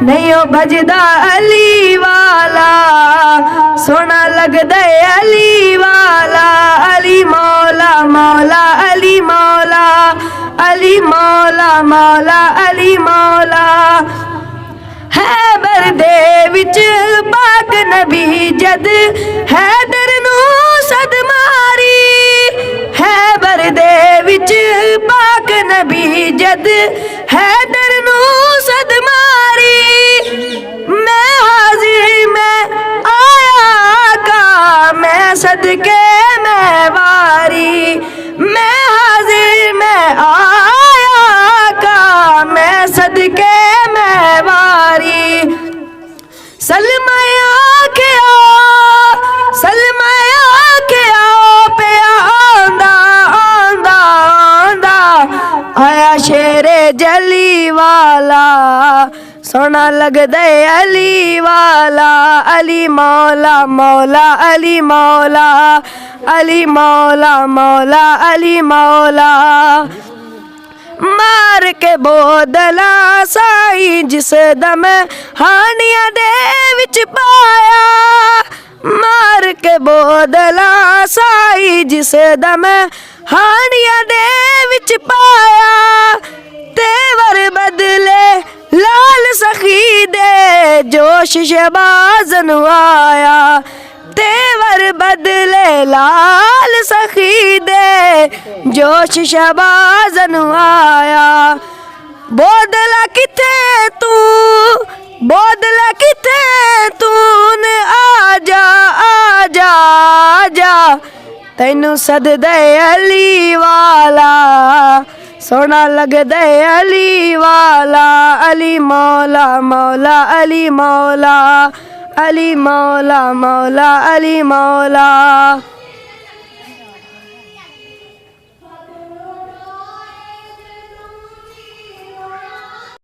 नहीं ओ भजदा अली वाला, सोना लगदा अली वाला। अली मौला मौला अली मौला, अली मौला मौला अली मौला। हैबर दे विच पाक नबी जद हैदर नू सद मारी। हैबर दे विच पाक नबी जद हैदर नू सद मारी। मैं हाजिर में आया का, मैं सदके मैं वारी। मैं हाजिर में आया का, मैं सदके मैं वारी। सलमाया के आओ, सलमाया के आओ पे आंदा आंदा आंदा। आया शेरे जली वाला, सोना लगदा अली वाला। अली मौला मौला अली मौला, अली मौला मौला अली मौला। मार के बोदला साई जिस दम हानिया दे विच पाया। मार के बोदला साई जिस दम हानिया दे विच पाया। तेवर बदले लाल सखी दे, जोश शहबाज़ नू आया। तेवर बदले लाल सखी दे, जोश शहबाज़ नू आया। बोदला किथे तू, बोदला किथे तू ने आजा आजा आजा। तैनू सददे अली वाला, सोना लगदा अली वाला। अली मौला मौला अली मौला, अली मौला मौला अली मौला।